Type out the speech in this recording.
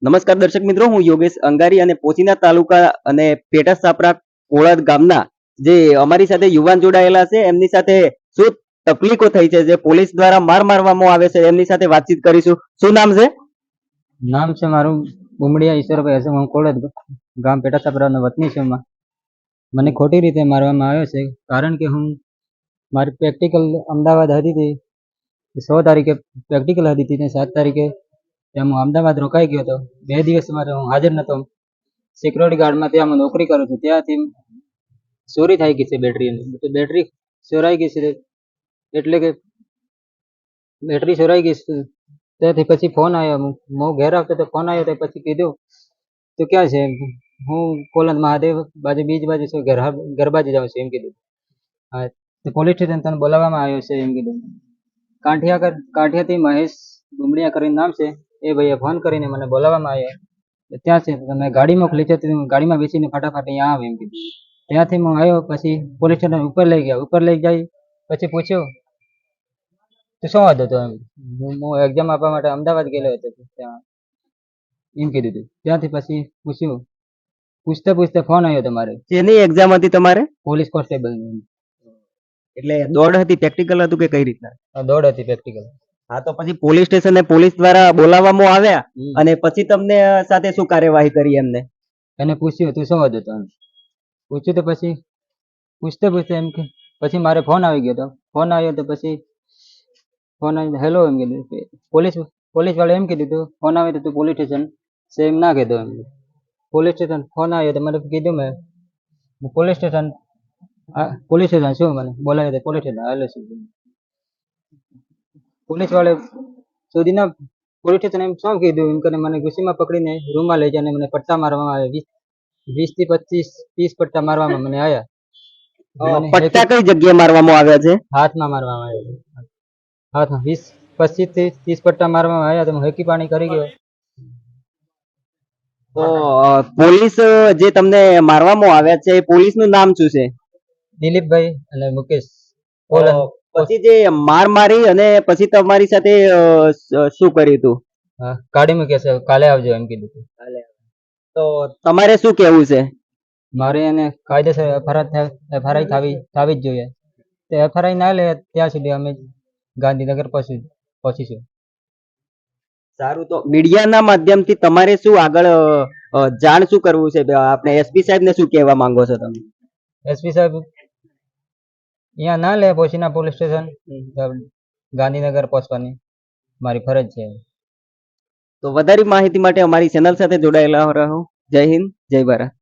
નમસ્કાર દર્શક મિત્રો, હું યોગેશ અંગારી અને પોચીના તાલુકા અને પેટા સાપરા કોળદ ગામના જે અમારી સાથે યુવાન જોડાયેલા છે એમની સાથે શું તકલીફો થઈ છે, જે પોલીસ દ્વારા માર મારવામાં આવે છે, એમની સાથે વાતચીત કરીશું. શું નામ છે? નામ છે મારું બુમડિયા ઈશ્વરભાઈ હશે. હું કોળદ ગામ પેટા સાપરાનો વતની છું. મને ખોટી રીતે મારવામાં આવ્યો છે, કારણ કે હું મારી પ્રેક્ટિકલ અમદાવાદ હતી હતી 6 તારીખે પ્રેક્ટિકલ હતી હતી ને 7 તારીખે ત્યાં હું અમદાવાદ રોકાઈ ગયો હતો. 2 દિવસ માટે હું હાજર નહોતો. સિક્યોરિટી ગાર્ડમાં ત્યાં હું નોકરી કરું છું. ત્યાંથી ચોરી થઈ ગઈ છે બેટરીની. તો બેટરી ચોરાઈ ગઈ છે, એટલે કે બેટરી ચોરાઈ ગઈ છે. ત્યાંથી પછી ફોન આવ્યો. હું ઘેર આવતો તો ફોન આવ્યો. તો પછી કીધું તો ક્યાં છે? હું કોલંદ મહાદેવ બાજુ બીજ બાજુ છું, ઘર બાજુ જાઉં છું એમ કીધું. હા, તો પોલીસ સ્ટેશન તને બોલાવવામાં આવ્યો છે એમ કીધું. કાંઠિયાથી મહેશ બુમડિયા કરીને નામ છે, એ ભાઈએ ફોન કરીને મને બોલાવવામાં આવ્યો. ત્યાં છે તમે ગાડી મોકલી છે, ગાડીમાં બેસીને ફટાફટ અહીંયા આવે એમ કીધું. ત્યાંથી હું આવ્યો. પછી પોલીસ સ્ટેશન ઉપર લઈ ગયા. ઉપર લઈ જઈ પછી પૂછ્યું તો શું હતો તો એમ. હું એક્ઝામ આપવા માટે અમદાવાદ ગયેલો હતો ત્યાં એમ કીધું હતું. ત્યાંથી પછી પૂછતા ફોન આવ્યો તમારે. શેની એક્ઝામ હતી તમારે? પોલીસ કોન્સ્ટેબલની. એટલે દોડ હતી, પ્રેક્ટિકલ હતું કે કઈ રીતના? દોડ હતી પ્રેક્ટિકલ. હા, તો પછી પોલીસ સ્ટેશન ને પોલીસ દ્વારા બોલાવવામાં આવ્યા અને પછી તમને સાથે શું કાર્યવાહી કરી એમને? એને પૂછ્યું તું શું હતું તો પૂછ્યું. તો પછી પૂછતા એમ કે પછી મારે ફોન આવી ગયો હતો. ફોન આવ્યો તો પછી ફોન આવી હેલો એમ કીધું. પોલીસ વાળા એમ કીધું તું ફોન આવે તો તું પોલીસ સ્ટેશન છે એમ ના કીધું એમ. પોલીસ સ્ટેશન ફોન આવ્યો તો મને કીધું મેં પોલીસ સ્ટેશન શું મને બોલાવ્યો તો પોલીસ સ્ટેશન હાલે શું પોલીસ વાળે સુધીના પોલીસ સ્ટેશન એમ શું કીધું એમ કરીને મને ગુસ્સીમાં પકડીને રૂમમાં લઈ જાય. મને પટ્ટા મારવામાં આવ્યા. 20 થી 25-30 પટ્ટા મારવામાં મને આવ્યા. પટ્ટા કઈ જગ્યાએ મારવામાં આવ્યા છે? હાથમાં મારવામાં આવ્યા. હાથમાં 25 થી 30 પટ્ટા મારવામાં આવ્યા. તો હું હેકી પાણી કરી ગયો. તો પોલીસ જે તમને મારવામાં આવ્યા છે, એ પોલીસ નું નામ શું છે? દિલીપભાઈ અને મુકેશ. પછી જે માર મારી અને પછી તમારી સાથે શું કર્યું તું? કાઢી મૂક્યા છે, કાલે આવજો એમ કીધું. તો તમારે શું કેવું છે? મારે એને કાયદેસર એફઆરઆઈ થવી જ જોઈએ. તે એફઆરઆઈ ના લે ત્યાં સુધી અમે ગાંધીનગર પહોંચીશું. સારું, તો મીડિયાના માધ્યમથી તમારે શું આગળ જાણ શું કરવું છે? આપણે એસપી સાહેબ ને શું કહેવા માંગો છો તમે? એસપી સાહેબ અહીંયા ના લે પોચીના પોલીસ સ્ટેશન, ગાંધીનગર પહોંચવાની મારી ફરજ છે. તો વધારે માહિતી માટે અમારી ચેનલ સાથે જોડાયેલા રહો. જય હિન્દ, જય ભારત.